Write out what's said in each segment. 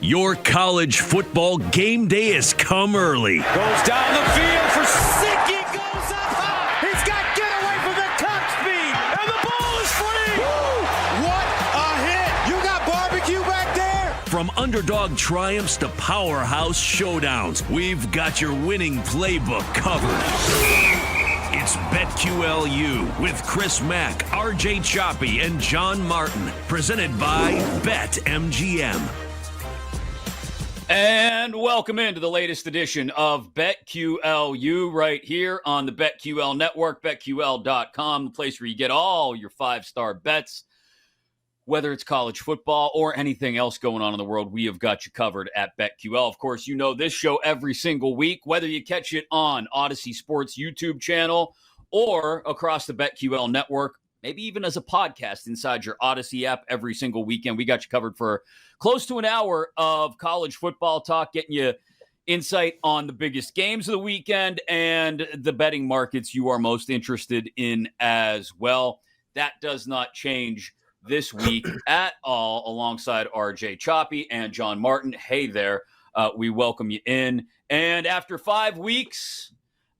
Your college football game day has come early. Goes down the field for Siki, goes up high. He's got get away from the top speed, and the ball is free. Woo! What a hit! You got barbecue back there? From underdog triumphs to powerhouse showdowns, we've got your winning playbook covered. It's BetQLU with Chris Mack, RJ Choppy, and John Martin, presented by BetMGM. And welcome into the latest edition of BetQLU right here on the BetQL network, BetQL.com, the place where you get all your five-star bets. Whether it's college football or anything else going on in the world, we have got you covered at BetQL. Of course, you know this show every single week, whether you catch it on Odyssey Sports YouTube channel or across the BetQL network, maybe even as a podcast inside your Odyssey app every single weekend. We got you covered for close to an hour of college football talk, getting you insight on the biggest games of the weekend and the betting markets you are most interested in as well. That does not change this week at all, alongside RJ Choppy and John Martin. Hey there. We welcome you in. And after 5 weeks,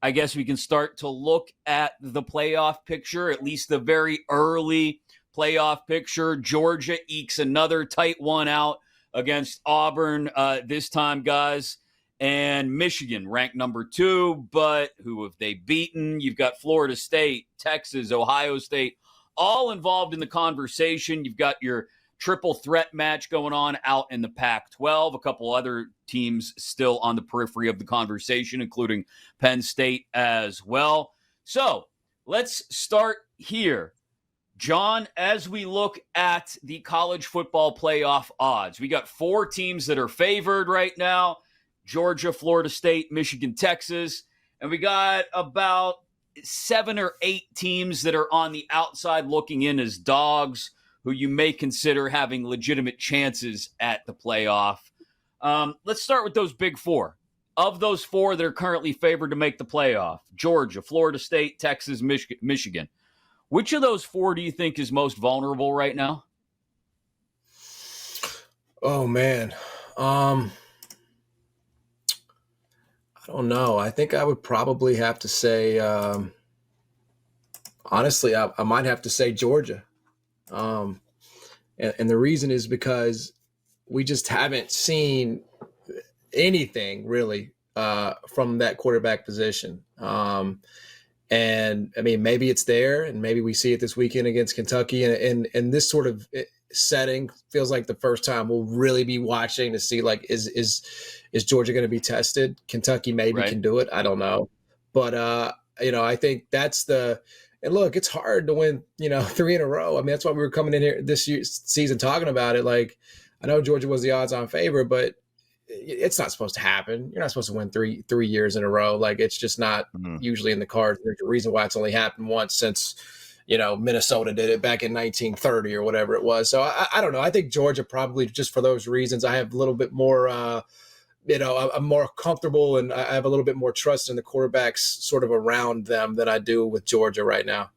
I guess we can start to look at the playoff picture, at least the very early playoff picture. Georgia ekes another tight one out against Auburn this time, guys. And Michigan ranked number 2, but who have they beaten? You've got Florida State, Texas, Ohio State, all involved in the conversation. You've got your triple threat match going on out in the Pac-12. A couple other teams still on the periphery of the conversation, including Penn State as well. So let's start here. John, as we look at the college football playoff odds, we got 4 teams that are favored right now: Georgia, Florida State, Michigan, Texas. And we got about 7 or 8 teams that are on the outside looking in as dogs, who you may consider having legitimate chances at the playoff. Let's start with those big 4. Of those 4 that are currently favored to make the playoff: Georgia, Florida State, Texas, Michigan. Which of those 4 do you think is most vulnerable right now? Oh, man. I don't know. I think I would probably have to say, honestly, I might have to say Georgia. And the reason is because we just haven't seen anything really from that quarterback position. And I mean, maybe it's there, and maybe we see it this weekend against Kentucky. And this sort of setting feels like the first time we'll really be watching to see, like, is Georgia going to be tested? Kentucky maybe can do it. I don't know. But, I think that's and look, it's hard to win, 3 in a row. I mean, that's why we were coming in here this season talking about it. Like, I know Georgia was the odds on favorite, but it's not supposed to happen. You're not supposed to win three years in a row. Like, it's just not usually in the cards. There's a reason why it's only happened once since, Minnesota did it back in 1930 or whatever it was. So I don't know. I think Georgia probably, just for those reasons, I have a little bit more, I'm more comfortable, and I have a little bit more trust in the quarterbacks sort of around them than I do with Georgia right now.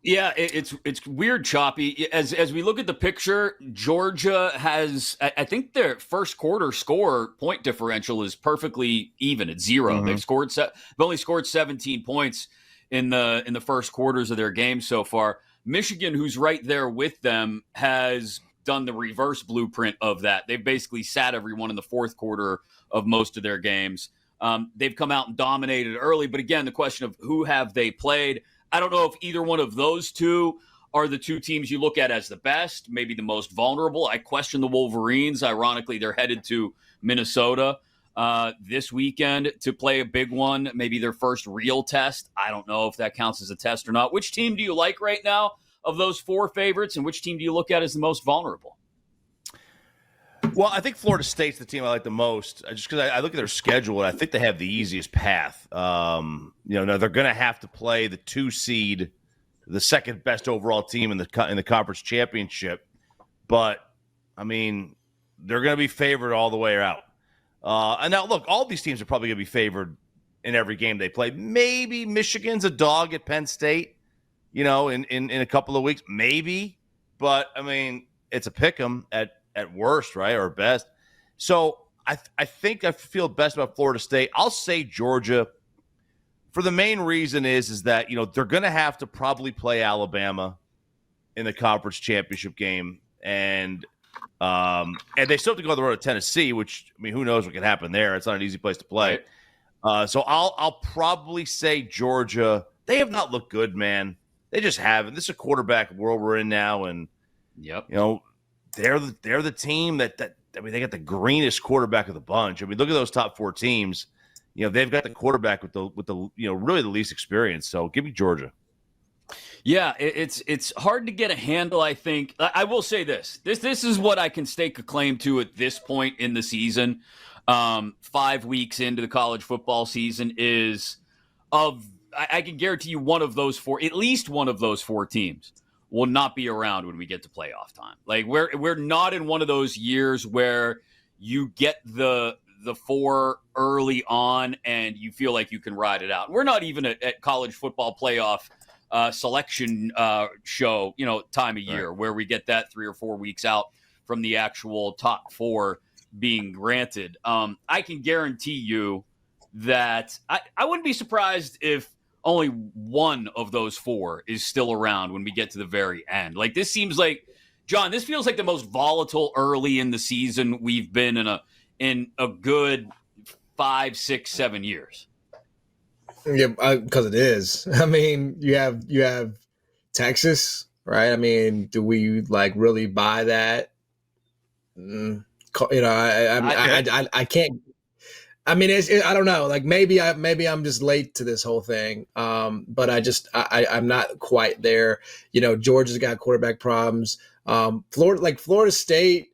Yeah, it's weird, Choppy. As we look at the picture, Georgia has, I think their first quarter score point differential is perfectly even at 0. Mm-hmm. They've only scored 17 points in the first quarters of their game so far. Michigan, who's right there with them, has done the reverse blueprint of that. They've basically sat everyone in the fourth quarter of most of their games. They've come out and dominated early, but again, the question of who have they played? I don't know if either one of those two are the 2 teams you look at as the best, maybe the most vulnerable. I question the Wolverines. Ironically, they're headed to Minnesota this weekend to play a big one, maybe their first real test. I don't know if that counts as a test or not. Which team do you like right now of those 4 favorites, and which team do you look at as the most vulnerable? Well, I think Florida State's the team I like the most, just because I look at their schedule, and I think they have the easiest path. Now they're going to have to play the 2 seed, the second best overall team in the conference championship. But, I mean, they're going to be favored all the way out. And now, look, all these teams are probably going to be favored in every game they play. Maybe Michigan's a dog at Penn State, in a couple of weeks. Maybe. But, I mean, it's a pick 'em at worst, right, or best. So I think I feel best about Florida State. I'll say Georgia for the main reason is that, they're going to have to probably play Alabama in the conference championship game. And they still have to go on the road to Tennessee, which, who knows what can happen there. It's not an easy place to play. So I'll probably say Georgia. They have not looked good, man. They just haven't. This is a quarterback world we're in now, and they're the team that they got the greenest quarterback of the bunch. Look at those top 4 teams. They've got the quarterback with the really the least experience. So give me Georgia. Yeah, it's hard to get a handle, I think. I will say this is what I can stake a claim to at this point in the season. 5 weeks into the college football season I can guarantee you at least one of those 4 teams will not be around when we get to playoff time. Like we're not in one of those years where you get the 4 early on and you feel like you can ride it out. We're not even at college football playoff selection show, time of year where we get that 3 or 4 weeks out from the actual top 4 being granted. I can guarantee you that I wouldn't be surprised if only one of those 4 is still around when we get to the very end. Like this seems like, John, this feels like the most volatile early in the season we've been in a good 5, 6, 7 years. Yeah, because it is. You have Texas, right? Do we really buy that? I can't. I don't know. Like maybe I'm just late to this whole thing. But I'm not quite there. Georgia's got quarterback problems. Florida State,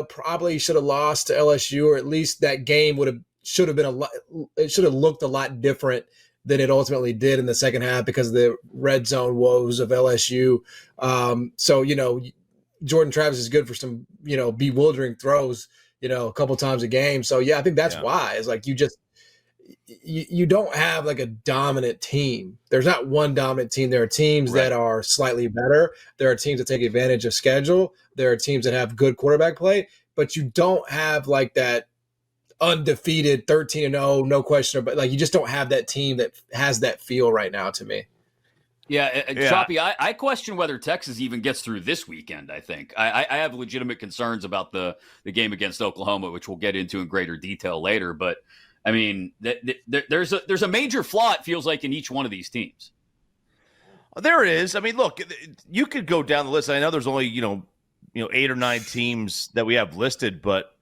probably should have lost to LSU, or at least that game should have looked a lot different than it ultimately did in the second half because of the red zone woes of LSU. Jordan Travis is good for some, bewildering throws, a couple times a game. So yeah, I think that's why. It's like you don't have like a dominant team. There's not one dominant team. There are teams that are slightly better. There are teams that take advantage of schedule. There are teams that have good quarterback play, but you don't have like that undefeated 13-0, no question. But like you just don't have that team that has that feel right now to me. Yeah, Choppy, I question whether Texas even gets through this weekend, I think. I have legitimate concerns about the game against Oklahoma, which we'll get into in greater detail later. But, there's a major flaw, it feels like, in each one of these teams. There is. Look, you could go down the list. I know there's only, 8 or 9 teams that we have listed, but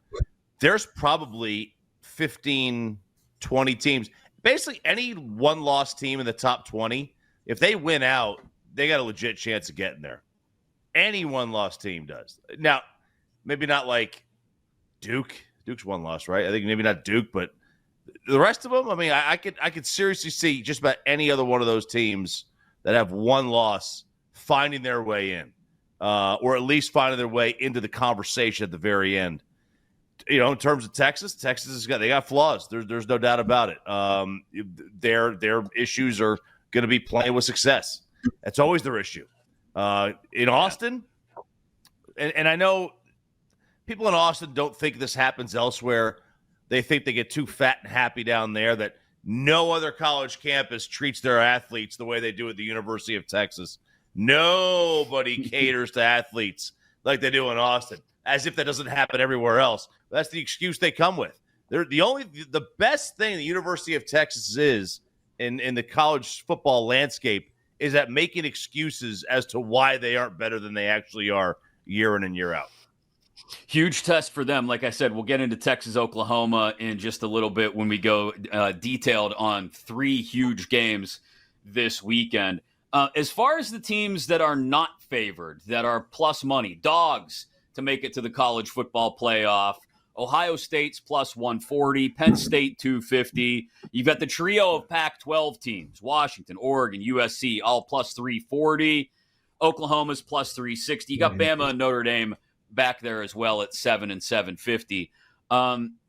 there's probably 15, 20 teams. Basically, any one-loss team in the top 20, if they win out, they got a legit chance of getting there. Any one-loss team does. Now, maybe not like Duke. Duke's one loss, right? I think maybe not Duke, but the rest of them, I could seriously see just about any other one of those teams that have one loss finding their way in, or at least finding their way into the conversation at the very end. In terms of Texas they got flaws. There's no doubt about it. Their issues are going to be playing with success. That's always their issue. In Austin, and I know people in Austin don't think this happens elsewhere. They think they get too fat and happy down there, that no other college campus treats their athletes the way they do at the University of Texas. Nobody caters to athletes like they do in Austin, as if that doesn't happen everywhere else. That's the excuse they come with. They're the best thing the University of Texas is in the college football landscape is at making excuses as to why they aren't better than they actually are year in and year out. Huge test for them. Like I said, we'll get into Texas, Oklahoma in just a little bit when we go detailed on 3 huge games this weekend. As far as the teams that are not favored, that are plus money, dogs to make it to the college football playoff, Ohio State's plus 140, Penn State 250. You've got the trio of Pac-12 teams, Washington, Oregon, USC, all plus 340. Oklahoma's plus 360. You got Bama and Notre Dame back there as well at 7 and 750.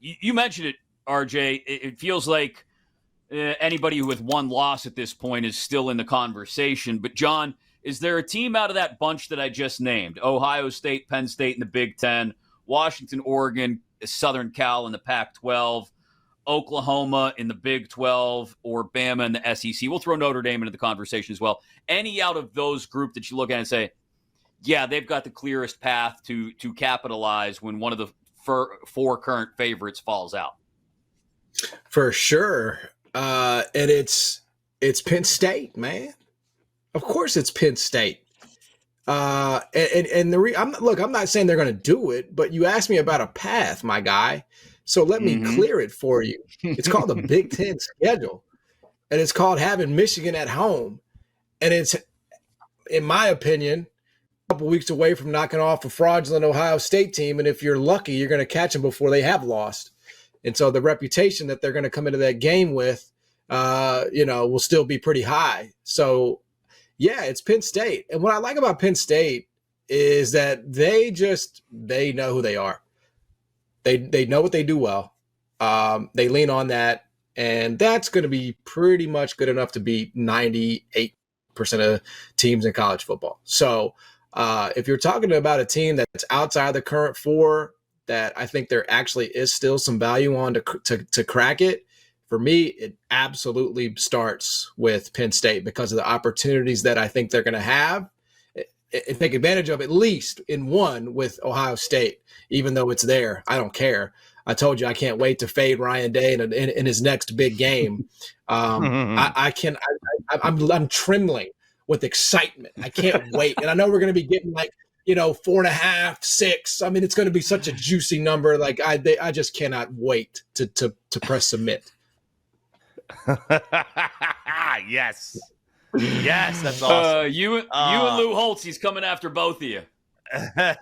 You mentioned it, RJ. It feels like anybody with one loss at this point is still in the conversation. But, John, is there a team out of that bunch that I just named? Ohio State, Penn State in the Big Ten, Washington, Oregon, Southern Cal in the Pac-12, Oklahoma in the Big 12, or Bama in the SEC. We'll throw Notre Dame into the conversation as well. Any out of those group that you look at and say, yeah, they've got the clearest path to capitalize when one of the four current favorites falls out. For sure. And it's Penn State, man. Of course it's Penn State. I'm not saying they're going to do it, but you asked me about a path, my guy. So let me clear it for you. It's called the Big Ten schedule, and it's called having Michigan at home. And it's, in my opinion, a couple weeks away from knocking off a fraudulent Ohio State team. And if you're lucky, you're going to catch them before they have lost. And so the reputation that they're going to come into that game with, will still be pretty high. So, yeah, it's Penn State. And what I like about Penn State is that they know who they are. They know what they do well. They lean on that, and that's going to be pretty much good enough to beat 98% of teams in college football. So if you're talking about a team that's outside the current four, that I think there actually is still some value on to crack it, for me, it absolutely starts with Penn State because of the opportunities that I think they're going to have and take advantage of, at least in one with Ohio State, even though it's there. I don't care. I told you I can't wait to fade Ryan Day in his next big game. I'm trembling with excitement. I can't wait. And I know we're going to be getting 4.5, 6. I mean, it's going to be such a juicy number. I just cannot wait to press submit. Yes. Yes, that's awesome. You and Lou Holtz, he's coming after both of you. I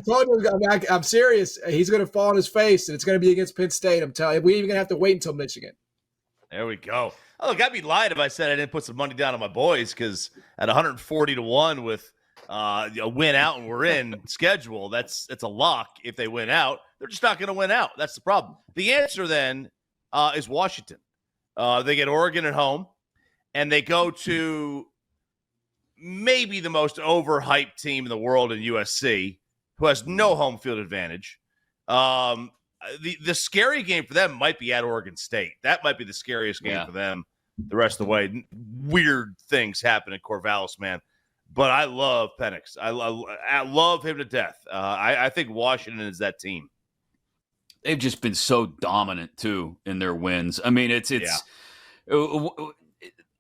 told you, I'm serious. He's going to fall on his face, and it's going to be against Penn State. I'm telling you, we're even going to have to wait until Michigan. There we go. Oh, look, I'd be lying if I said I didn't put some money down on my boys, because at 140-1 with a win out and we're in schedule, that's a lock. If they win out, they're just not going to win out. That's the problem. The answer then is Washington. They get Oregon at home, and they go to maybe the most overhyped team in the world in USC, who has no home field advantage. The scary game for them might be at Oregon State. That might be the scariest game for them the rest of the way. Weird things happen in Corvallis, man. But I love Penix. I love him to death. I think Washington is that team. They've just been so dominant too in their wins. I mean, it's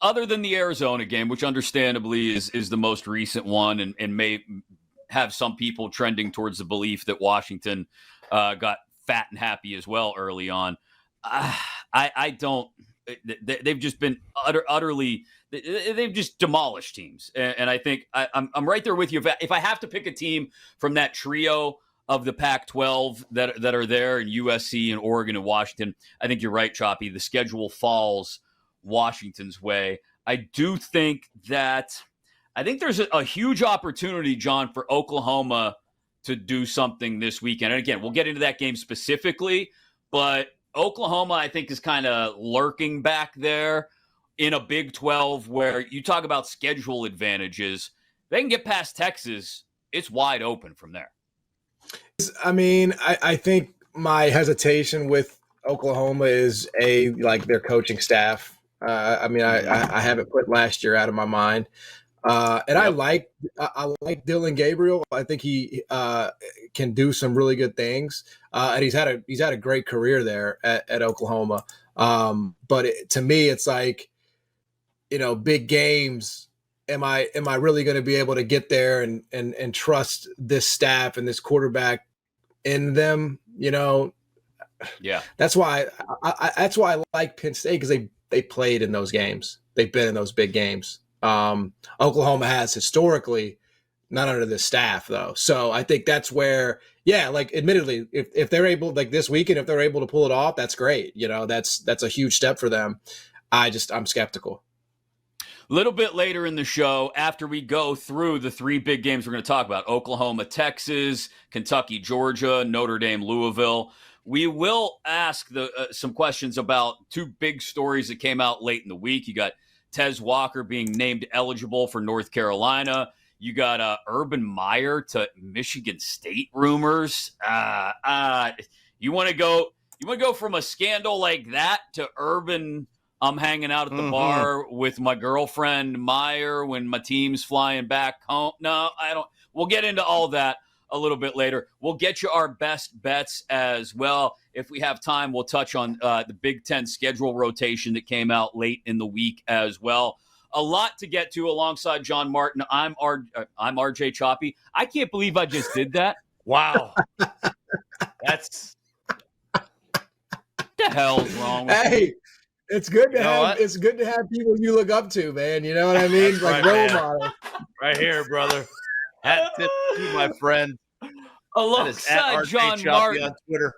other than the Arizona game, which understandably is the most recent one, and may have some people trending towards the belief that Washington got fat and happy as well early on. I don't. They've just been utterly. They've just demolished teams, and I think I'm right there with you. If I have to pick a team from that trio of the Pac-12 that are there, in USC and Oregon and Washington, I think you're right, Choppy. The schedule falls Washington's way. I do think that there's a huge opportunity, John, for Oklahoma to do something this weekend. And again, we'll get into that game specifically, but Oklahoma, I think, is kind of lurking back there in a Big 12 where you talk about schedule advantages. They can get past Texas. It's wide open from there. I mean, I think my hesitation with Oklahoma is their coaching staff. I haven't put last year out of my mind. And I like Dylan Gabriel. I think he can do some really good things. And he's had a great career there at Oklahoma. But to me, it's big games. Am I really going to be able to get there and trust this staff and this quarterback in them? Yeah. That's why I like Penn State, because they played in those games. They've been in those big games. Oklahoma has historically, not under the staff though. So I think that's where, admittedly, if they're able, this weekend, if they're able to pull it off, that's great. That's a huge step for them. I'm skeptical. A little bit later in the show, after we go through the three big games we're going to talk about, Oklahoma, Texas, Kentucky, Georgia, Notre Dame, Louisville, we will ask some questions about two big stories that came out late in the week. You got Tez Walker being named eligible for North Carolina. You got Urban Meyer to Michigan State rumors. You want to go from a scandal like that to urban. I'm hanging out at the bar with my girlfriend Meyer when my team's flying back home. No, I don't. We'll get into all that a little bit later. We'll get you our best bets as well. If we have time, we'll touch on the Big Ten schedule rotation that came out late in the week as well. A lot to get to alongside John Martin. I'm RJ Choppy. I can't believe I just did that. Wow. That's What the hell's wrong with Hey, me? it's good to You know have what? it's good to have people you look up to, man. You know what I mean? That's Like right, role man. model. right here, brother. Hat tip to you, my friend. That is at Alongside RJ John Choppy Martin. on Twitter.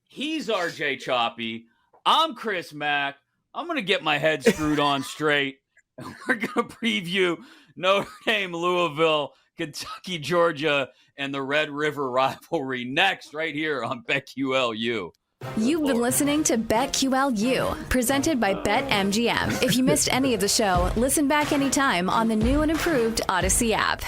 He's RJ Choppy. I'm Chris Mack. I'm going to get my head screwed on straight. And we're going to preview Notre Dame Louisville, Kentucky, Georgia, and the Red River rivalry next, right here on BetQLU. You've been listening to BetQLU, presented by BetMGM. If you missed any of the show, listen back anytime on the new and improved Odyssey app.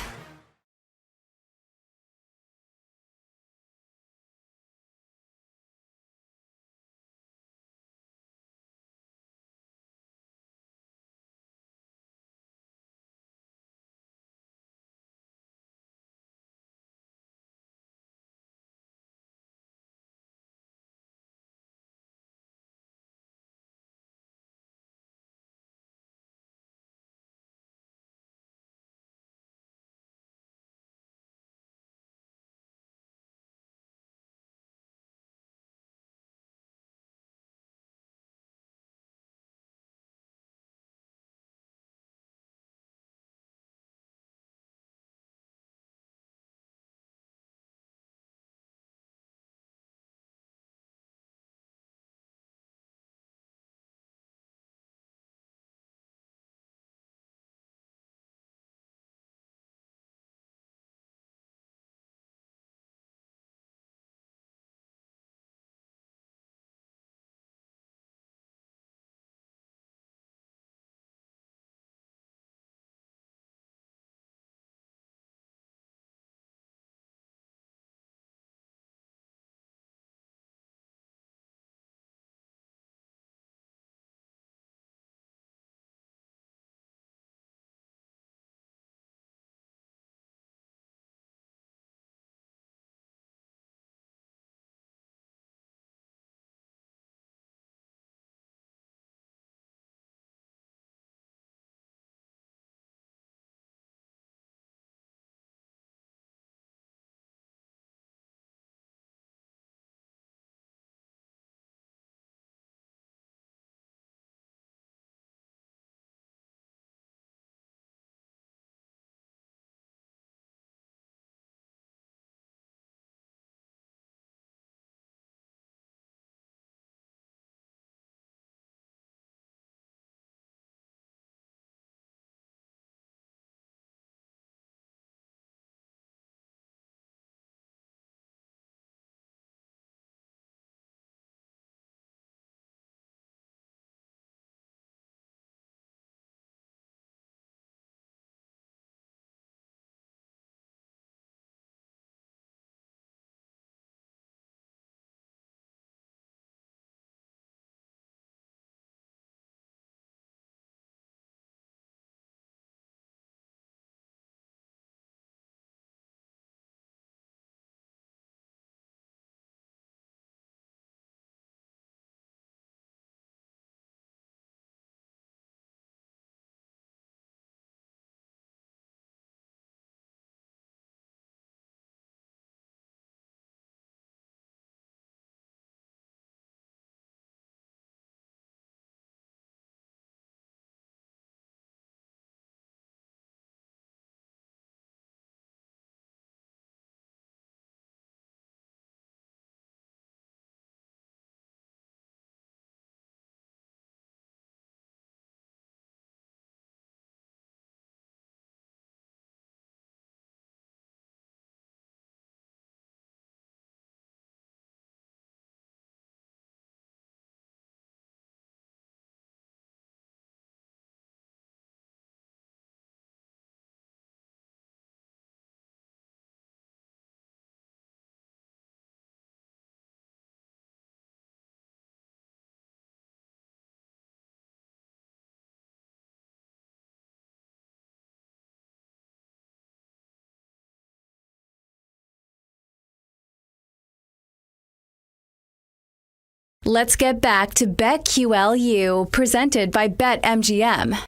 Let's get back to BetQLU, presented by BetMGM.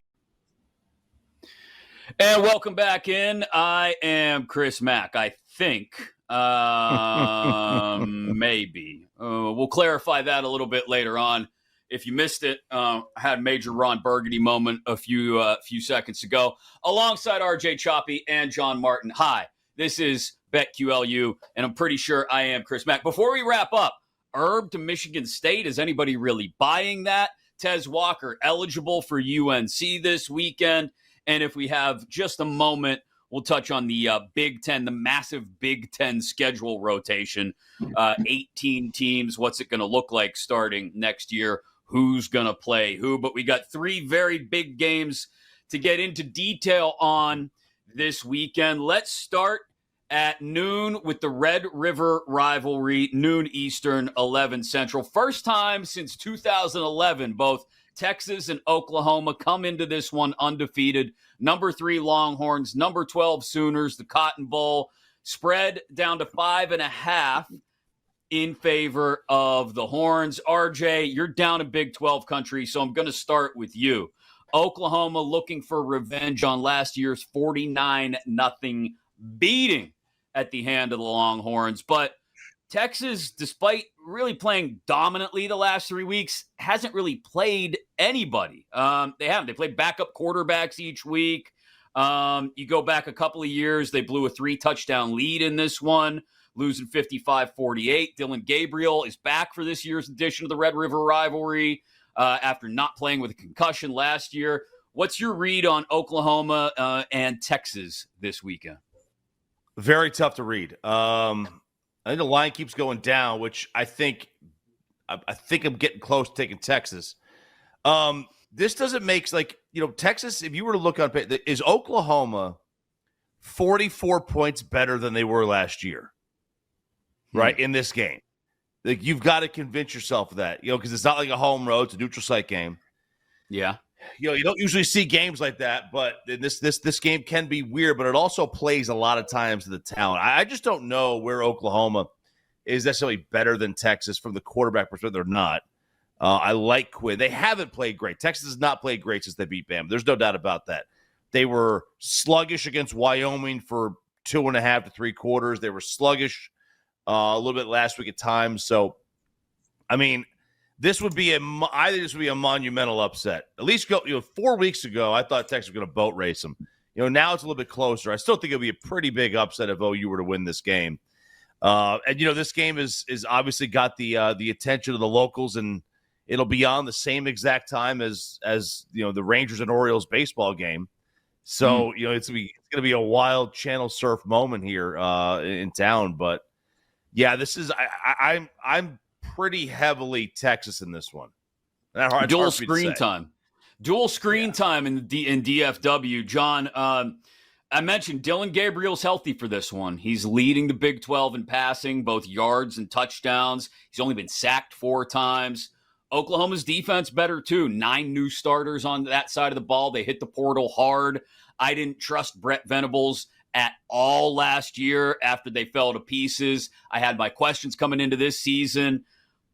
And welcome back in. I am Chris Mack. I think maybe we'll clarify that a little bit later on. If you missed it, I had a major Ron Burgundy moment a few seconds ago, alongside RJ Choppy and John Martin. Hi, this is BetQLU, and I'm pretty sure I am Chris Mack. Before we wrap up, Herb to Michigan State. Is anybody really buying that? Tez Walker eligible for UNC this weekend. And if we have just a moment, we'll touch on the Big Ten, the massive Big Ten schedule rotation. 18 teams. What's it going to look like starting next year? Who's going to play who? But we got 3 very big games to get into detail on this weekend. Let's start at noon with the Red River rivalry, noon Eastern, 11 Central. First time since 2011, both Texas and Oklahoma come into this one undefeated. Number 3 Longhorns, number 12 Sooners, the Cotton Bowl. Spread down to 5.5 in favor of the Horns. RJ, you're down in Big 12 country, so I'm going to start with you. Oklahoma looking for revenge on last year's 49-0 beating at the hand of the Longhorns. But Texas, despite really playing dominantly the last 3 weeks, hasn't really played anybody. They haven't. They played backup quarterbacks each week. You go back a couple of years, they blew a 3-touchdown lead in this one, losing 55-48. Dylan Gabriel is back for this year's edition of the Red River rivalry after not playing with a concussion last year. What's your read on Oklahoma and Texas this weekend? Very tough to read. I think the line keeps going down, which I think I'm getting close to taking Texas. This doesn't make Texas. If you were to look on, is Oklahoma 44 points better than they were last year, right? In this game, like you've got to convince yourself of that, because it's not like a home road; it's a neutral site game. Yeah. You don't usually see games like that, but this game can be weird, but it also plays a lot of times to the talent. I just don't know where Oklahoma is necessarily better than Texas from the quarterback perspective. They're not. I like Quinn. They haven't played great. Texas has not played great since they beat Bama. There's no doubt about that. They were sluggish against Wyoming for 2.5 to 3 quarters. They were sluggish a little bit last week at times. So, I mean, this would be a monumental upset. At least 4 weeks ago, I thought Texas was going to boat race them. Now it's a little bit closer. I still think it'll be a pretty big upset if OU were to win this game. And this game is obviously got the attention of the locals, and it'll be on the same exact time as the Rangers and Orioles baseball game. So it's going to be a wild channel surf moment here in town. But yeah, this is I'm pretty heavily Texas in this one. Dual screen time in DFW. John, I mentioned Dylan Gabriel's healthy for this one. He's leading the Big 12 in passing, both yards and touchdowns. He's only been sacked 4 times. Oklahoma's defense better too. 9 new starters on that side of the ball. They hit the portal hard. I didn't trust Brett Venables at all last year after they fell to pieces. I had my questions coming into this season,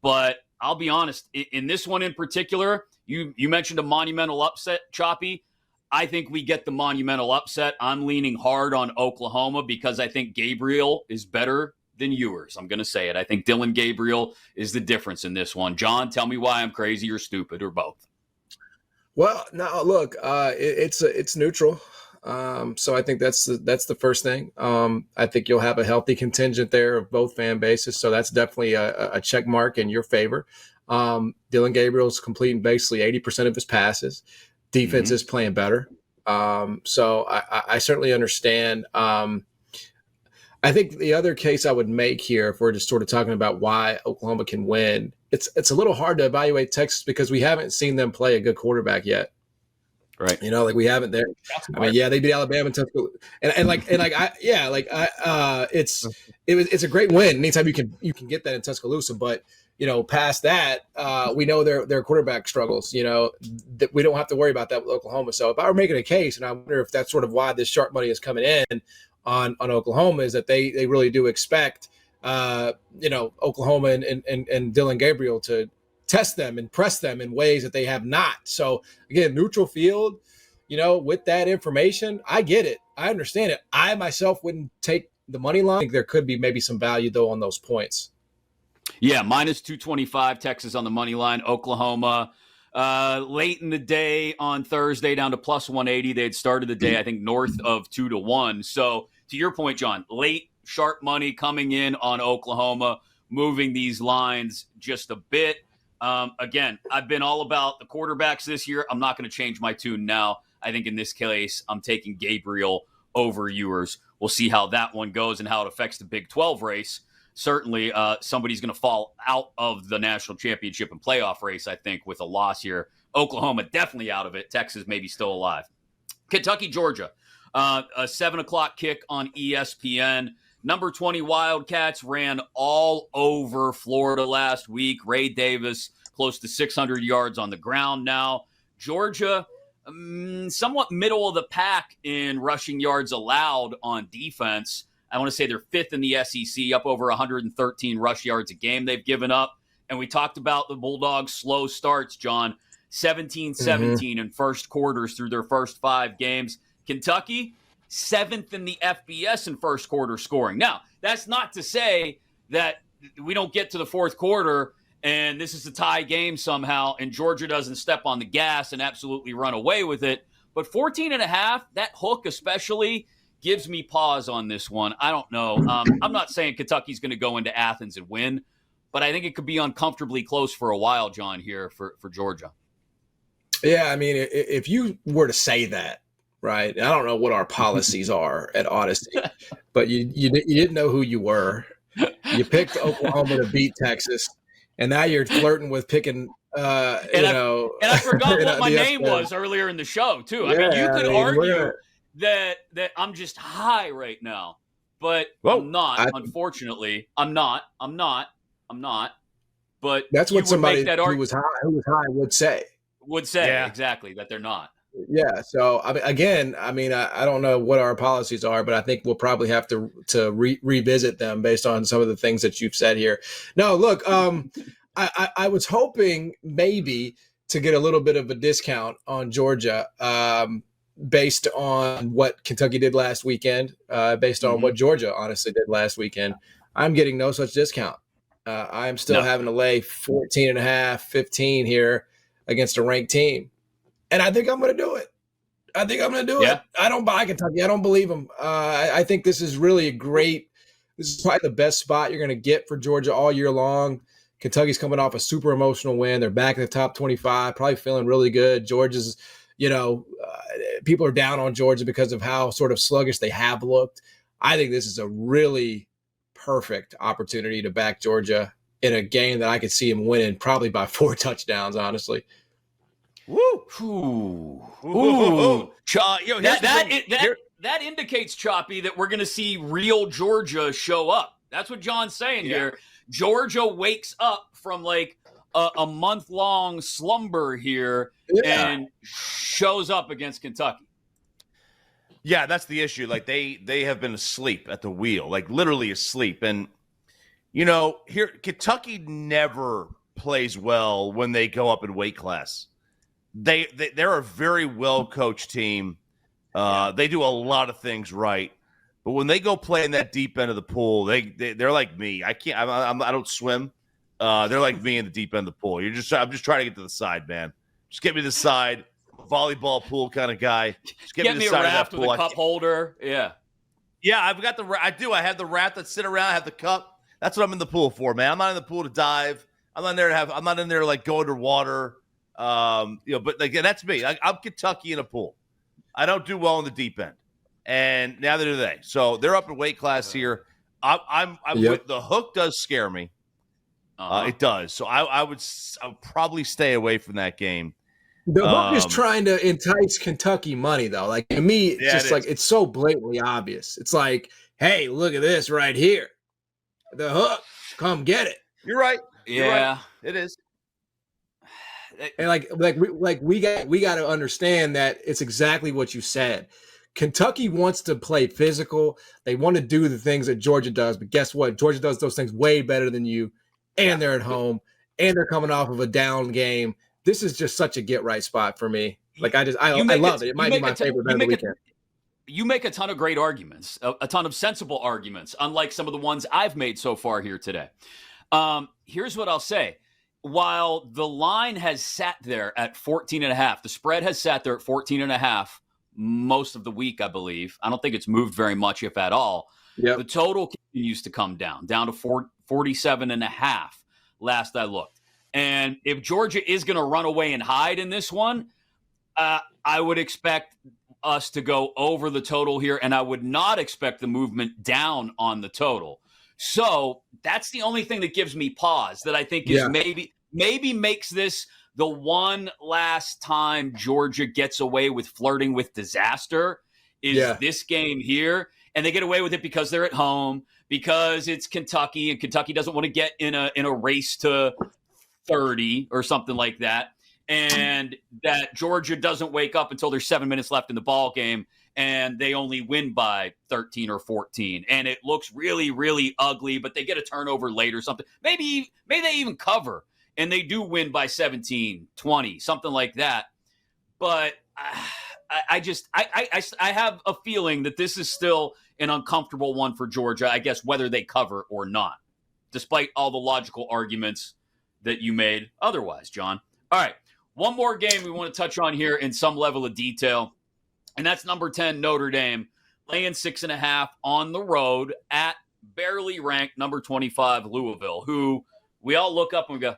but I'll be honest, in this one in particular, you mentioned a monumental upset, Choppy. I think we get the monumental upset. I'm leaning hard on Oklahoma because I think Gabriel is better than Ewers. I'm going to say it. I think Dylan Gabriel is the difference in this one. John, tell me why I'm crazy or stupid or both. Well, no, look, it's neutral. So I think that's the first thing. I think you'll have a healthy contingent there of both fan bases. So that's definitely a check mark in your favor. Dylan Gabriel's completing basically 80% of his passes. Defense is playing better. So I certainly understand. I think the other case I would make here, if we're just sort of talking about why Oklahoma can win, it's a little hard to evaluate Texas because we haven't seen them play a good quarterback yet. Right. We haven't there. I mean, yeah, they beat Alabama and Tuscaloosa. It's a great win. Anytime you can get that in Tuscaloosa, but past that, we know their quarterback struggles, that we don't have to worry about that with Oklahoma. So if I were making a case, and I wonder if that's sort of why this sharp money is coming in on Oklahoma, is that they really do expect Oklahoma and Dylan Gabriel to test them and press them in ways that they have not. So again, neutral field, with that information, I get it. I understand it. I myself wouldn't take the money line. I think there could be maybe some value though on those points. Yeah, -225 Texas on the money line. Oklahoma late in the day on Thursday down to +180. They had started the day, I think, north of 2-1. So to your point, John, late sharp money coming in on Oklahoma, moving these lines just a bit. Again, I've been all about the quarterbacks this year. I'm not going to change my tune now. I think in this case, I'm taking Gabriel over Ewers. We'll see how that one goes and how it affects the Big 12 race. Certainly, somebody's going to fall out of the national championship and playoff race, I think, with a loss here. Oklahoma definitely out of it. Texas maybe still alive. Kentucky, Georgia. A 7 o'clock kick on ESPN. Number 20 Wildcats ran all over Florida last week. Ray Davis, close to 600 yards on the ground now. Georgia, somewhat middle of the pack in rushing yards allowed on defense. I want to say they're 5th in the SEC, up over 113 rush yards a game they've given up. And we talked about the Bulldogs' slow starts, John. 17-17 in first quarters through their first 5 games. Kentucky, 7th in the FBS in first quarter scoring. Now, that's not to say that we don't get to the fourth quarter and this is a tie game somehow and Georgia doesn't step on the gas and absolutely run away with it. But 14.5, that hook especially, gives me pause on this one. I don't know. I'm not saying Kentucky's going to go into Athens and win, but I think it could be uncomfortably close for a while, John, here for Georgia. Yeah, I mean, if you were to say that, right? I don't know what our policies are at Odyssey, but you didn't know who you were. You picked Oklahoma to beat Texas, and now you're flirting with picking. I forgot what my name was earlier in the show too. I mean, you could argue that I'm just high right now, but I'm not. Unfortunately, I'm not. But that's what somebody who was high would say. Exactly that they're not. Yeah. So I don't know what our policies are, but I think we'll probably have to revisit them based on some of the things that you've said here. No, look, I was hoping maybe to get a little bit of a discount on Georgia based on what Kentucky did last weekend, based on what Georgia honestly did last weekend. I'm getting no such discount. I'm still having to lay 14.5, 15 here against a ranked team. And I think I'm going to do it. it. I don't buy Kentucky. I don't believe them. I think this is really this is probably the best spot you're going to get for Georgia all year long. Kentucky's coming off a super emotional win. They're back in the top 25, probably feeling really good. Georgia's, people are down on Georgia because of how sort of sluggish they have looked. I think this is a really perfect opportunity to back Georgia in a game that I could see them winning probably by 4 touchdowns, honestly. Woo! Ooh. That indicates, Choppy, that we're going to see real Georgia show up. That's what John's saying here. Georgia wakes up from like a month-long slumber here and shows up against Kentucky. Yeah, that's the issue. Like they have been asleep at the wheel, like literally asleep. And here Kentucky never plays well when they go up in weight class. They're a very well coached team. They do a lot of things right, but when they go play in that deep end of the pool, they're like me. I can't. I don't swim. They're like me in the deep end of the pool. I'm just trying to get to the side, man. Just get me to the side. Volleyball pool kind of guy. Just get me to the side of that pool. With a cup holder. Yeah. I've got I do. I have the raft that sit around. I have the cup. That's what I'm in the pool for, man. I'm not in the pool to dive. I'm not in there to like go underwater. But like that's me. I'm Kentucky in a pool. I don't do well in the deep end, and neither do they. So they're up in weight class here. I'm the hook does scare me. It does. So I would probably stay away from that game. The hook is trying to entice Kentucky money, though. Like to me, it's so blatantly obvious. It's like, hey, look at this right here. The hook, come get it. You're right. Yeah, You're right. It is. And we got to understand that it's exactly what you said. Kentucky wants to play physical. They want to do the things that Georgia does, but guess what? Georgia does those things way better than you, and they're at home. and they're coming off of a down game. This is just such a get right spot for me. Like I love it. It might be my favorite bet of the weekend. You make a ton of great arguments, a ton of sensible arguments, unlike some of the ones I've made so far here today. Here's what I'll say. While the line has sat there at 14.5, the spread has sat there at 14.5 most of the week, I believe. I don't think it's moved very much, if at all. Yep. The total continues to come down to 47.5 last I looked. And if Georgia is going to run away and hide in this one, I would expect us to go over the total here, and I would not expect the movement down on the total. So that's the only thing that gives me pause, that I think is maybe makes this the one last time Georgia gets away with flirting with disaster is this game here. And they get away with it because they're at home, because it's Kentucky, and Kentucky doesn't want to get in a race to 30 or something like that. And that Georgia doesn't wake up until there's 7 minutes left in the ball game and they only win by 13 or 14. And it looks really, really ugly, but they get a turnover late or something. Maybe they even cover and they do win by 17, 20, something like that. But I have a feeling that this is still an uncomfortable one for Georgia, I guess, whether they cover or not, despite all the logical arguments that you made otherwise, John. All right. One more game we want to touch on here in some level of detail, and that's number 10, Notre Dame, laying 6.5 on the road at barely ranked number 25, Louisville, who we all look up and we go,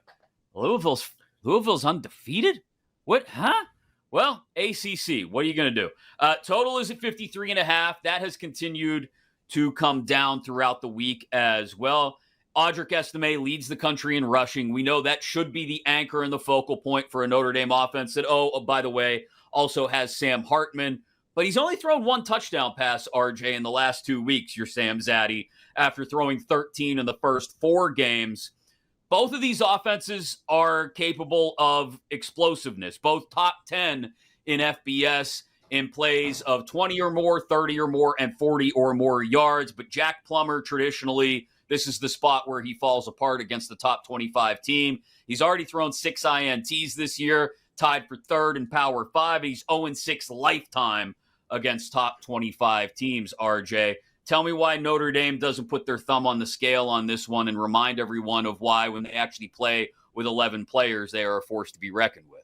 Louisville's undefeated? What? Huh? Well, ACC, what are you going to do? Total is at 53.5. That has continued to come down throughout the week as well. Audric Estime leads the country in rushing. We know that should be the anchor and the focal point for a Notre Dame offense that, by the way, also has Sam Hartman. But he's only thrown one touchdown pass, RJ, in the last 2 weeks, your Sam Zaddy, after throwing 13 in the first 4 games. Both of these offenses are capable of explosiveness, both top 10 in FBS in plays of 20 or more, 30 or more, and 40 or more yards. But Jack Plummer, traditionally, this is the spot where he falls apart against the top 25 team. He's already thrown 6 INTs this year, tied for third in Power 5. He's 0-6 lifetime against top 25 teams, RJ. Tell me why Notre Dame doesn't put their thumb on the scale on this one and remind everyone of why, when they actually play with 11 players, they are a force to be reckoned with.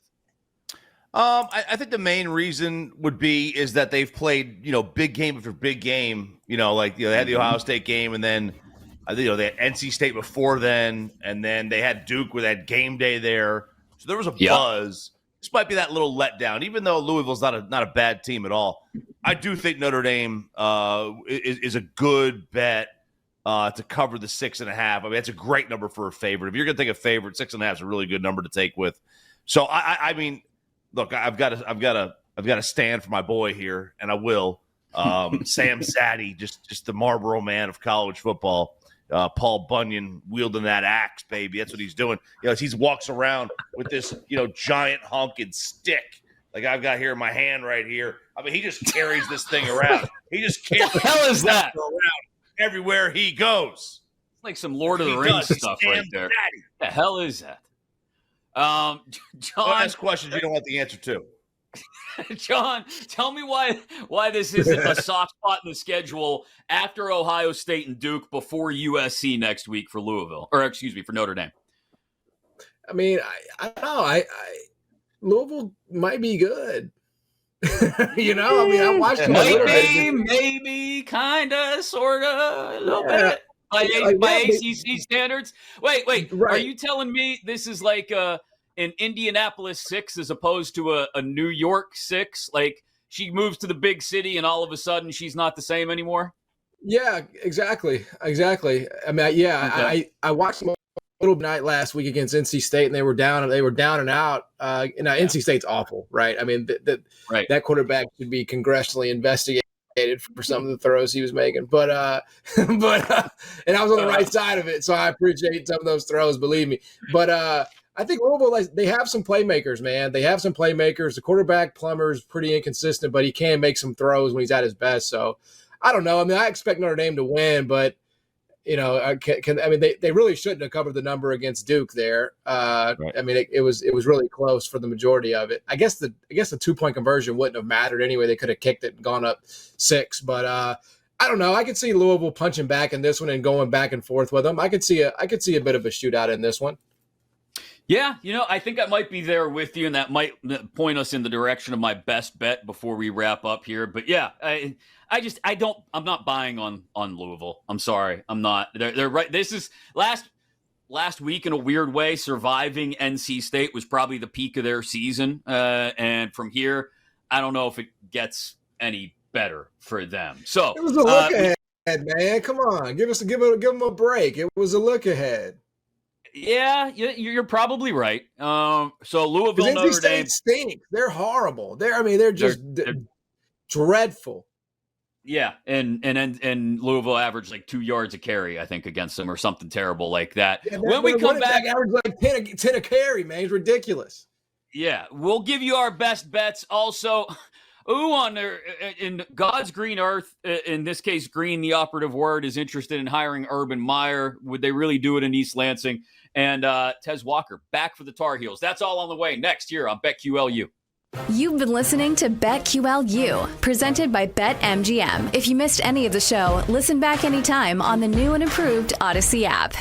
I think the main reason is that they've played, big game after big game. They had the Ohio State game, and then they had NC State before then, and then they had Duke with that game day there. So there was a buzz. This might be that little letdown, even though Louisville's not a bad team at all. I do think Notre Dame is a good bet to cover the 6.5. I mean, that's a great number for a favorite. If you're going to take a favorite, 6.5 is a really good number to take with. So I mean, look, I've got to stand for my boy here, and I will. Sam Zaddy, just the Marlboro man of college football. Paul Bunyan wielding that axe, baby. That's what he's doing. He walks around with this, giant honking stick like I've got here in my hand right here. I mean, he just carries this thing around. He just carries what the hell is that around everywhere he goes. It's like some Lord of the Rings stuff right there. Daddy. What the hell is that? John, don't ask questions you don't want the answer to. John, tell me why this isn't a soft spot in the schedule after Ohio State and Duke before USC next week for for Notre Dame. I mean, I don't know. Louisville might be good. I mean, I watched them maybe, kind of, sort of, a little bit. By ACC standards? Wait. Right. Are you telling me this is like an Indianapolis 6 as opposed to a New York 6? Like, she moves to the big city and all of a sudden she's not the same anymore? Yeah, exactly. I mean, okay. I watched them a little bit last week against NC State, and they were down and out. NC State's awful, right? I mean, that quarterback should be congressionally investigated for some of the throws he was making, but and I was on the right side of it, so I appreciate some of those throws, believe me. But I think Louisville, they have some playmakers, man. They have some playmakers. The quarterback Plummer is pretty inconsistent, but he can make some throws when he's at his best. So I don't know. I mean, I expect Notre Dame to win, but I mean, they really shouldn't have covered the number against Duke there. Right. I mean, it was really close for the majority of it. I guess the 2-point conversion wouldn't have mattered anyway. They could have kicked it and gone up 6, but I don't know. I could see Louisville punching back in this one and going back and forth with them. I could see a bit of a shootout in this one. Yeah, I think I might be there with you, and that might point us in the direction of my best bet before we wrap up here. But yeah, I'm not buying on Louisville. I'm sorry, I'm not. They're right. This is last week in a weird way. Surviving NC State was probably the peak of their season, and from here, I don't know if it gets any better for them. So it was a look ahead, man. Come on, give them a break. It was a look ahead. Yeah, you're probably right. So Louisville, Notre Dame stinks. They're horrible. They're just dreadful. Yeah, and Louisville averaged like 2 yards a carry, I think, against them or something terrible like that. Yeah, when we come back, average like 10 a carry, man. It's ridiculous. Yeah, we'll give you our best bets. Also, on there in God's green earth, in this case, green, the operative word, is interested in hiring Urban Meyer. Would they really do it in East Lansing? And Tez Walker back for the Tar Heels. That's all on the way next year on BetQLU. You've been listening to BetQLU, presented by BetMGM. If you missed any of the show, listen back anytime on the new and improved Odyssey app.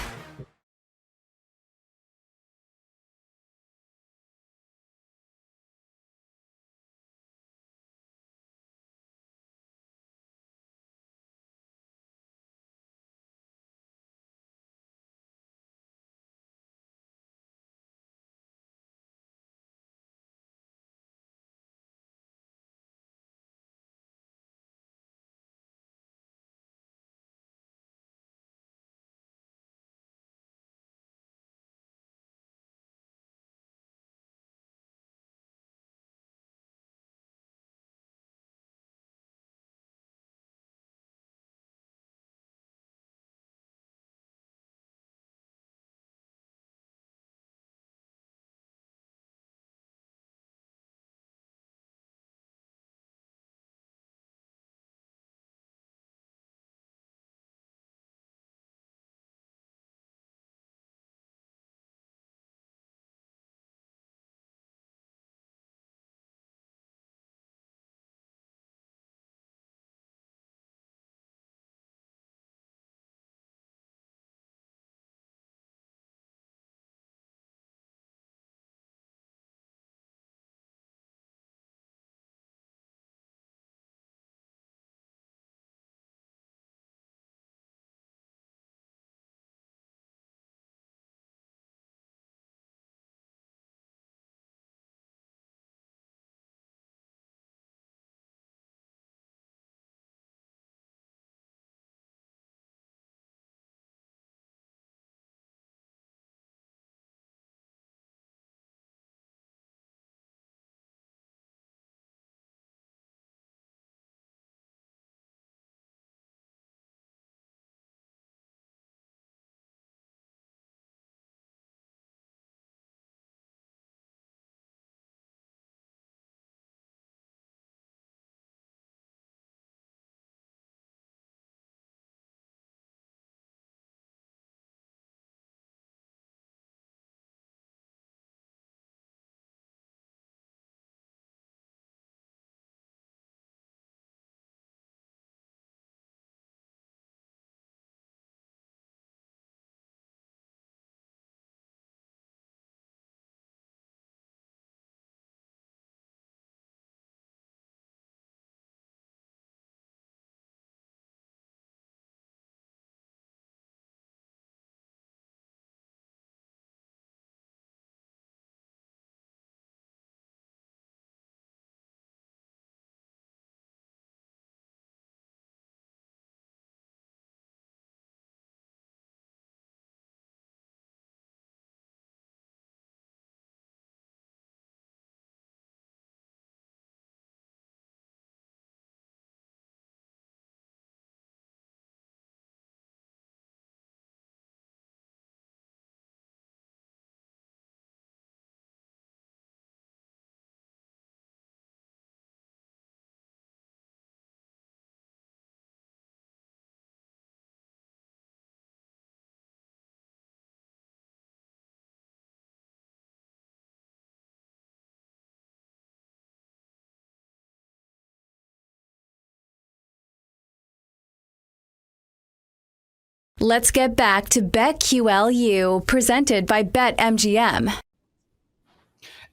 Let's get back to BetQLU, presented by BetMGM.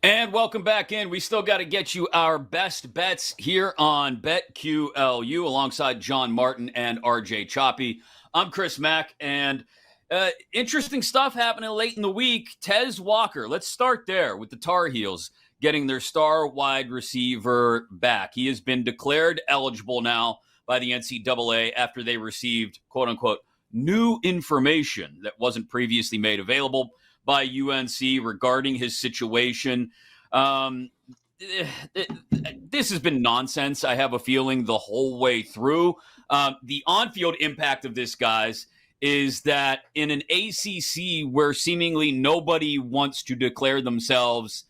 And welcome back in. We still got to get you our best bets here on BetQLU alongside John Martin and RJ Choppy. I'm Chris Mack, and interesting stuff happening late in the week. Tez Walker, let's start there with the Tar Heels getting their star wide receiver back. He has been declared eligible now by the NCAA after they received, quote unquote, new information that wasn't previously made available by UNC regarding his situation. This has been nonsense, I have a feeling, the whole way through. The on-field impact of this, guys, is that in an ACC where seemingly nobody wants to declare themselves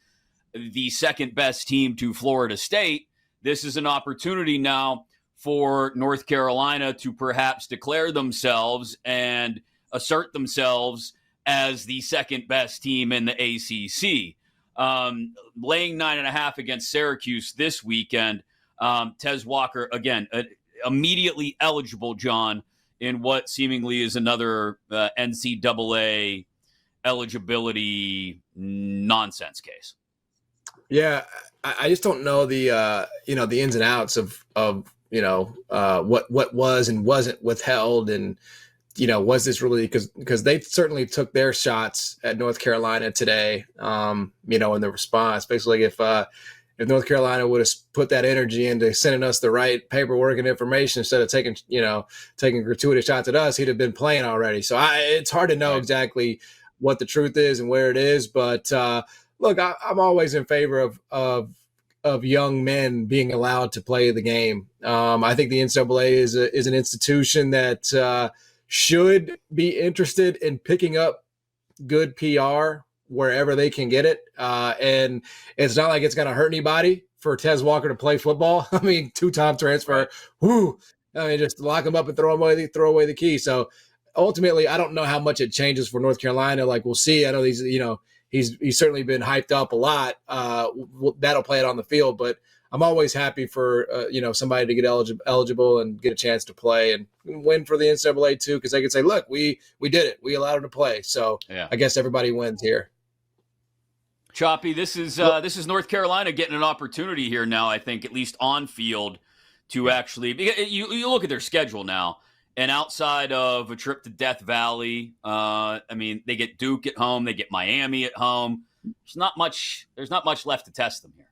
the second best team to Florida State, this is an opportunity now for North Carolina to perhaps declare themselves and assert themselves as the second best team in the ACC. Laying 9.5 against Syracuse this weekend. Tez Walker, again, immediately eligible, John, in what seemingly is another NCAA eligibility nonsense case. Yeah, I just don't know the the ins and outs of what was and wasn't withheld, and was this really because they certainly took their shots at North Carolina today, in the response. Basically, if North Carolina would have put that energy into sending us the right paperwork and information instead of taking gratuitous shots at us, he'd have been playing already. So it's hard to know exactly what the truth is and where it is. But look, I'm always in favor of young men being allowed to play the game. I think the NCAA is an institution that should be interested in picking up good PR wherever they can get it. And it's not like it's going to hurt anybody for Tez Walker to play football. I mean, 2-time transfer, just lock him up and throw away the key. So ultimately, I don't know how much it changes for North Carolina. Like, we'll see. I know he's certainly been hyped up a lot. That'll play it on the field, but I'm always happy for somebody to get eligible and get a chance to play and win for the NCAA too, because they can say, look, we did it. We allowed him to play. So yeah. I guess everybody wins here. Choppy, this is North Carolina getting an opportunity here now, I think, at least on field, to actually – you look at their schedule now, and outside of a trip to Death Valley, they get Duke at home, they get Miami at home. There's not much left to test them here.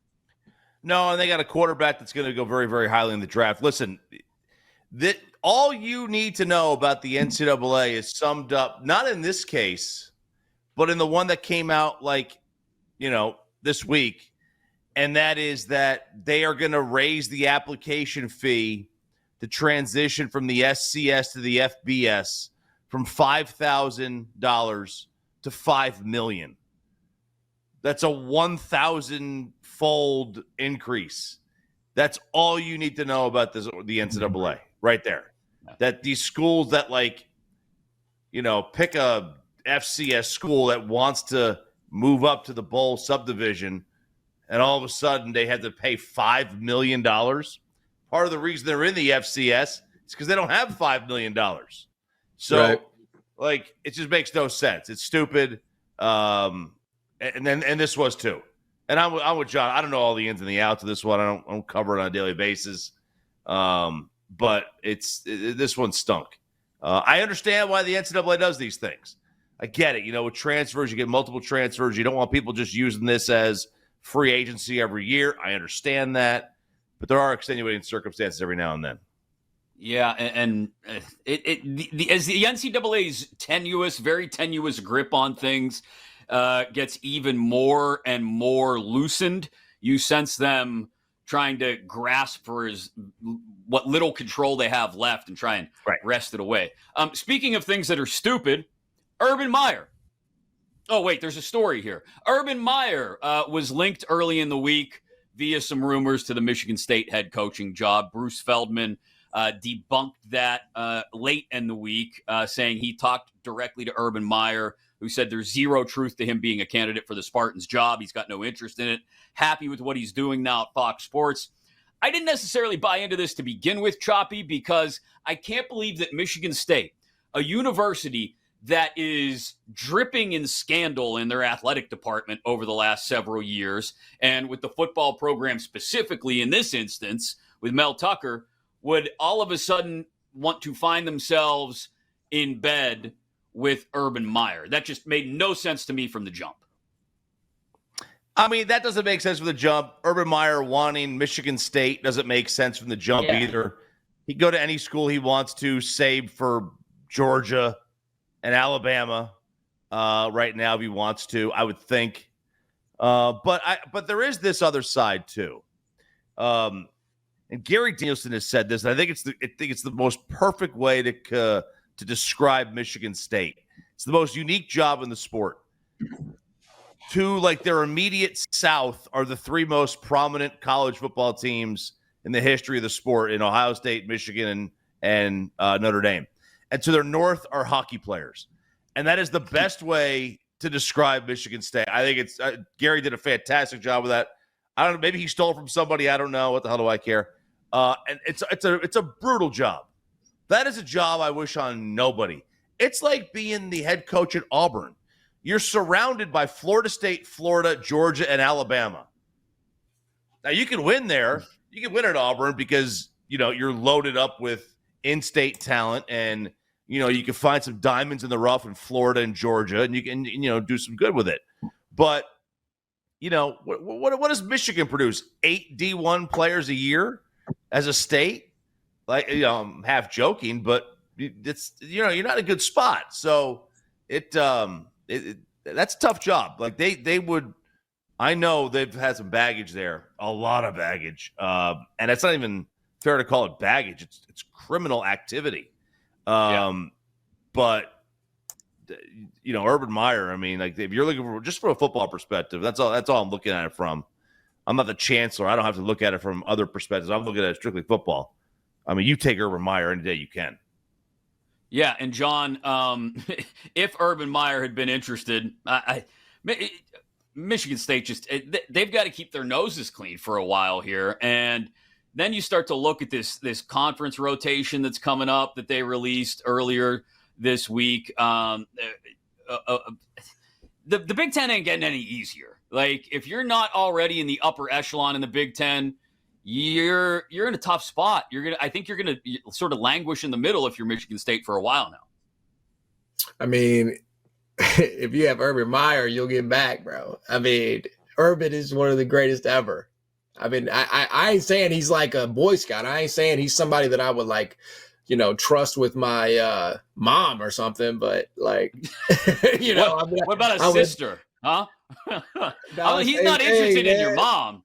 No, and they got a quarterback that's going to go very, very highly in the draft. Listen, all you need to know about the NCAA is summed up, not in this case, but in the one that came out this week, and that is that they are going to raise the application fee to transition from the SCS to the FBS from $5,000 to $5 million. That's a 1,000-fold increase. That's all you need to know about the NCAA right there. That these schools that pick a FCS school that wants to move up to the bowl subdivision, and all of a sudden they had to pay $5 million. Part of the reason they're in the FCS is because they don't have $5 million. So, it just makes no sense. It's stupid. And this was too. And I'm with John. I don't know all the ins and the outs of this one. I don't cover it on a daily basis. But this one stunk. I understand why the NCAA does these things. I get it. With transfers, you get multiple transfers. You don't want people just using this as free agency every year. I understand that. But there are extenuating circumstances every now and then. Yeah, and as the NCAA's very tenuous grip on things gets even more and more loosened, you sense them trying to grasp for what little control they have left and try and wrest it away. Speaking of things that are stupid, Urban Meyer. Oh, wait, there's a story here. Urban Meyer was linked early in the week via some rumors to the Michigan State head coaching job. Bruce Feldman debunked that late in the week, saying he talked directly to Urban Meyer, who said there's zero truth to him being a candidate for the Spartans job. He's got no interest in it. Happy with what he's doing now at Fox Sports. I didn't necessarily buy into this to begin with, Choppy, because I can't believe that Michigan State, a university that is dripping in scandal in their athletic department over the last several years, and with the football program specifically in this instance with Mel Tucker, would all of a sudden want to find themselves in bed with Urban Meyer? That just made no sense to me from the jump. I mean, that doesn't make sense from the jump. Urban Meyer wanting Michigan State doesn't make sense from the jump either. He'd go to any school he wants to, save for Georgia and Alabama right now if he wants to, I would think. But there is this other side too. And Gary Danielson has said this, and I think it's the most perfect way to describe Michigan State. It's the most unique job in the sport. To like their immediate south are the three most prominent college football teams in the history of the sport in Ohio State, Michigan, and Notre Dame. And to their north are hockey players. And that is the best way to describe Michigan State. I think it's Gary did a fantastic job with that. I don't know. Maybe he stole from somebody. I don't know. What the hell do I care? And it's a brutal job. That is a job I wish on nobody. It's like being the head coach at Auburn. You're surrounded by Florida State, Florida, Georgia, and Alabama. Now, you can win there. You can win at Auburn because, you're loaded up with in-state talent and, you can find some diamonds in the rough in Florida and Georgia, and you can, do some good with it. But, what does Michigan produce? 8 D1 players a year as a state? Like, I'm half joking, but it's, you're not in a good spot. So that's a tough job. Like they would, I know they've had some baggage there, a lot of baggage. And it's not even fair to call it baggage. It's criminal activity. But Urban Meyer, I mean, like if you're looking for just from a football perspective, that's all I'm looking at it from. I'm not the chancellor. I don't have to look at it from other perspectives. I'm looking at it strictly football. I mean, you take Urban Meyer any day you can. Yeah, and John, if Urban Meyer had been interested, Michigan State they've got to keep their noses clean for a while here. And then you start to look at this conference rotation that's coming up that they released earlier this week. The Big Ten ain't getting any easier. Like, if you're not already in the upper echelon in the Big Ten, you're in a tough spot. I think you're gonna sort of languish in the middle if you're Michigan State for a while now. I mean, if you have Urban Meyer, you'll get back, bro. I mean, Urban is one of the greatest ever. I mean, I ain't saying he's like a Boy Scout. I ain't saying he's somebody that I would like, trust with my mom or something. But like, what about a sister? Huh? He's not interested in your mom.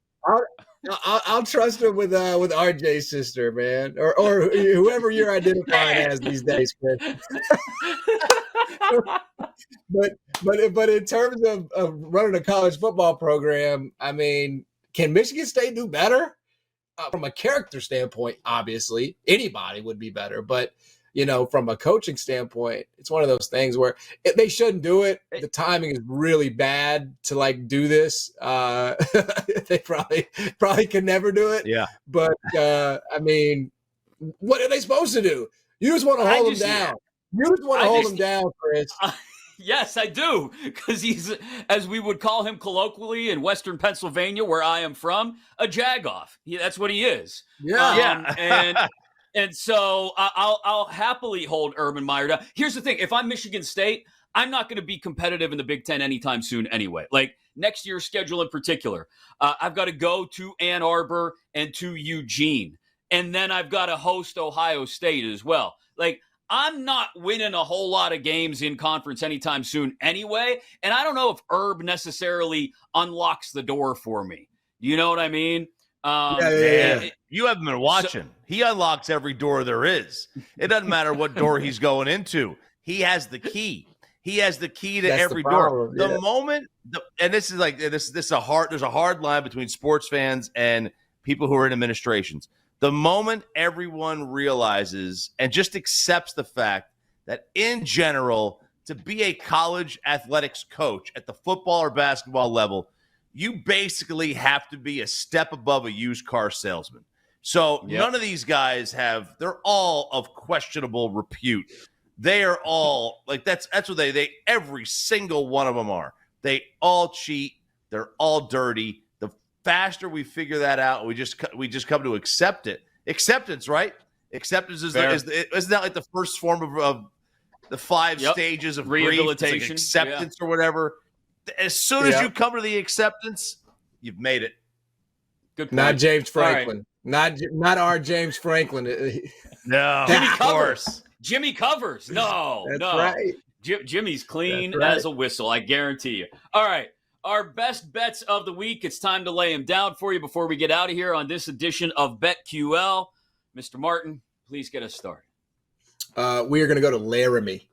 I'll trust him with RJ's sister, man, or whoever you're identifying as these days, Chris. but in terms of running a college football program, I mean, can Michigan State do better? From a character standpoint, obviously, anybody would be better. But, from a coaching standpoint, it's one of those things where they shouldn't do it. The timing is really bad to, like, do this. They probably can never do it. Yeah. But, I mean, what are they supposed to do? You just want to hold them down. You just want to hold them down, Chris. Yes, I do, because he's, as we would call him colloquially in Western Pennsylvania, where I am from, a jagoff. That's what he is. Yeah. And so I'll happily hold Urban Meyer down. Here's the thing: if I'm Michigan State, I'm not going to be competitive in the Big Ten anytime soon. Anyway, like next year's schedule in particular, I've got to go to Ann Arbor and to Eugene, and then I've got to host Ohio State as well. Like, I'm not winning a whole lot of games in conference anytime soon anyway. And I don't know if Herb necessarily unlocks the door for me. You know what I mean? You haven't been watching. He unlocks every door there is. It doesn't matter what door he's going into. He has the key. He has the key to every door. The moment, and this is like this is a hard. There's a hard line between sports fans and people who are in administrations. The moment everyone realizes and just accepts the fact that in general, to be a college athletics coach at the football or basketball level, you basically have to be a step above a used car salesman. So None of these guys they're all of questionable repute. They are all like that's what they every single one of them are. They all cheat. They're all dirty. The faster we figure that out, we just come to accept it. Acceptance, right? Acceptance isn't that like the first form of the 5 stages of rehabilitation, grief? It's like acceptance or whatever. As soon as you come to the acceptance, you've made it. Good point. Not James Franklin. Right. Not our James Franklin. No, Jimmy of course. Jimmy covers. No, That's no. right. Jimmy's clean That's right. as a whistle, I guarantee you. All right, our best bets of the week. It's time to lay them down for you before we get out of here on this edition of BetQL. Mr. Martin, please get us started. We are going to go to Laramie.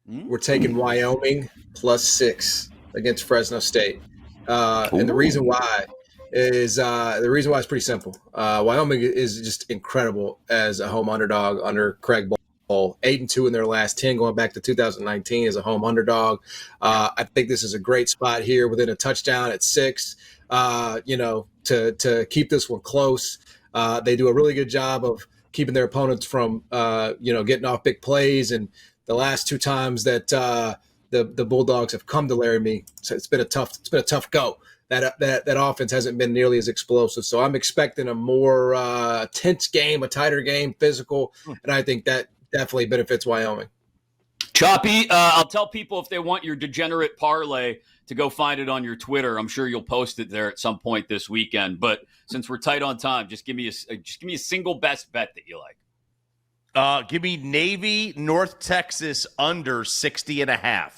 We're taking Wyoming +6 against Fresno State. And the reason why is it's pretty simple. Wyoming is just incredible as a home underdog under Craig Bowl. 8-2 in their last 10, going back to 2019 as a home underdog. I think this is a great spot here within a touchdown at 6. To keep this one close. They do a really good job of keeping their opponents from getting off big plays. And the last 2 times that the Bulldogs have come to Laramie, so it's been a tough go. That offense hasn't been nearly as explosive. So I'm expecting a more tense game, a tighter game, physical, and I think that definitely benefits Wyoming. Choppy, I'll tell people if they want your degenerate parlay to go find it on your Twitter. I'm sure you'll post it there at some point this weekend. But since we're tight on time, just give me a single best bet that you like. Give me Navy, North Texas under 60.5.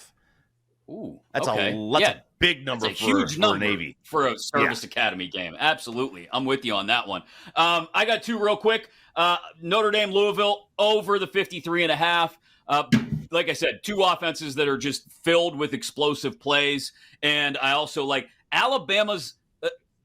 Ooh, that's okay. a big number. That's a huge number Navy for a Service Academy game. Absolutely, I'm with you on that one. I got 2 real quick. Notre Dame Louisville over the 53.5. Like I said, 2 offenses that are just filled with explosive plays, and I also like Alabama's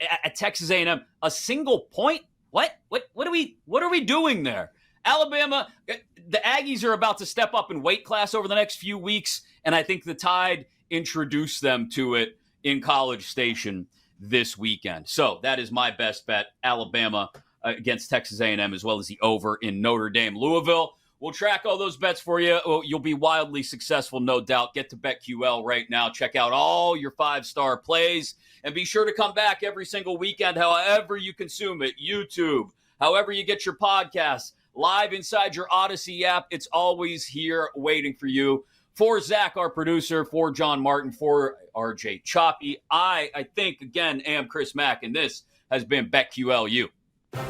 at Texas A&M. A single point? What are we doing there? Alabama, the Aggies are about to step up in weight class over the next few weeks, and I think the Tide introduced them to it in College Station this weekend. So that is my best bet, Alabama against Texas A&M, as well as the over in Notre Dame Louisville. We'll track all those bets for you. You'll be wildly successful, no doubt. Get to BetQL right now. Check out all your 5-star plays, and be sure to come back every single weekend, however you consume it, YouTube, however you get your podcasts, live inside your Odyssey app. It's always here waiting for you. For Zach, our producer, for John Martin, for RJ Choppy, I think, again, am Chris Mack, and this has been BetQLU.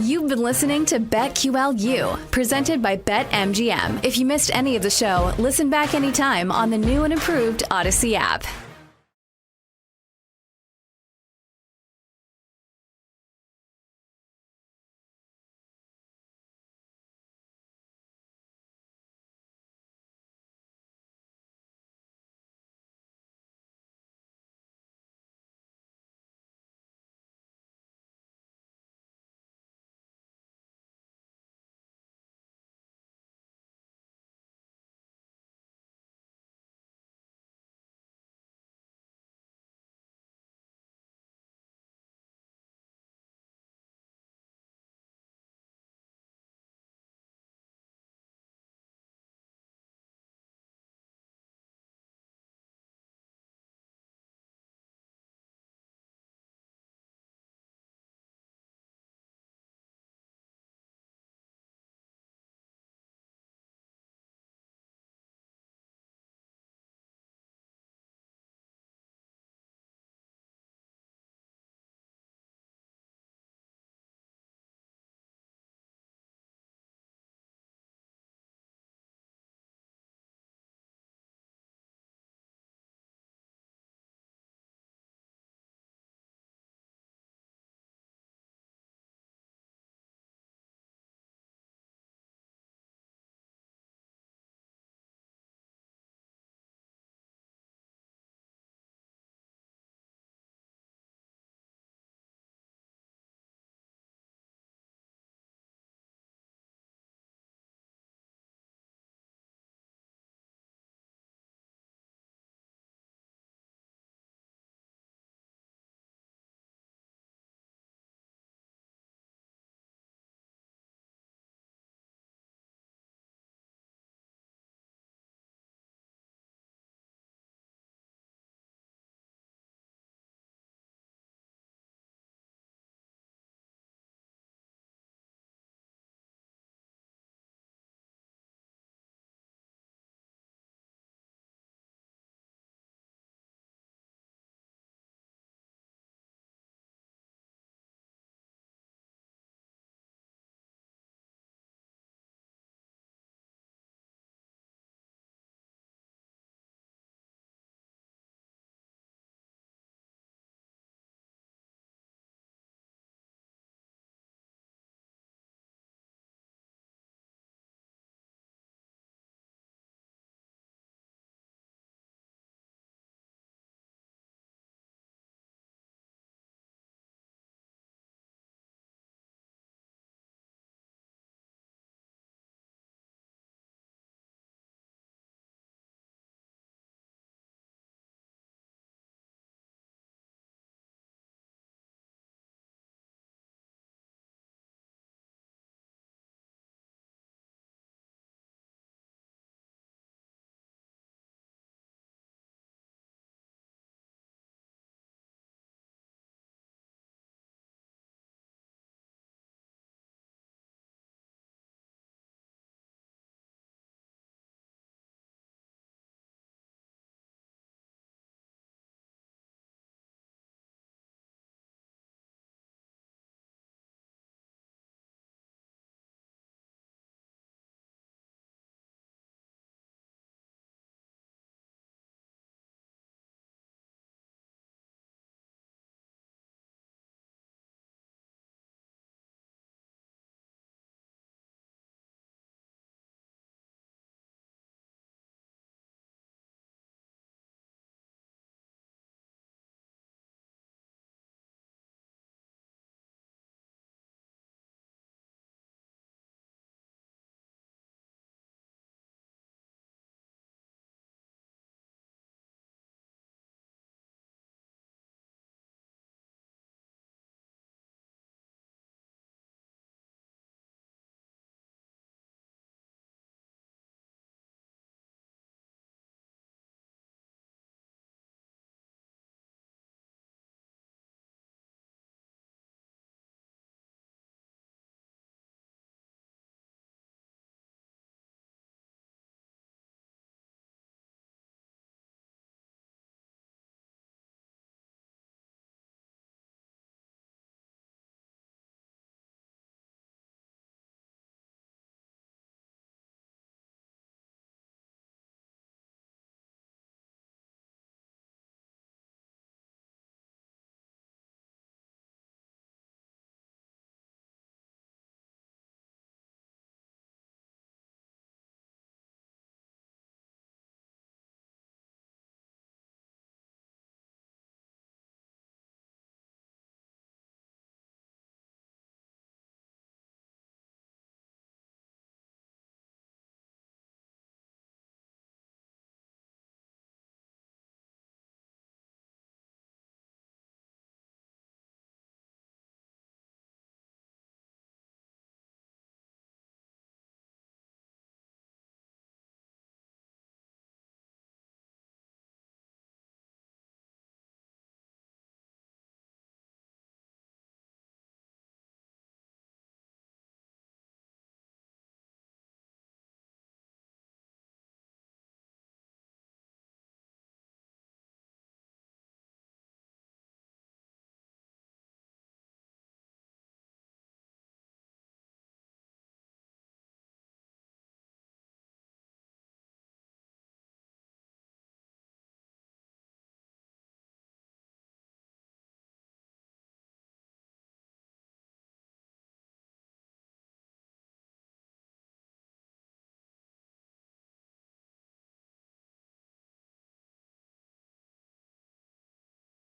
You've been listening to BetQLU, presented by BetMGM. If you missed any of the show, listen back anytime on the new and improved Odyssey app.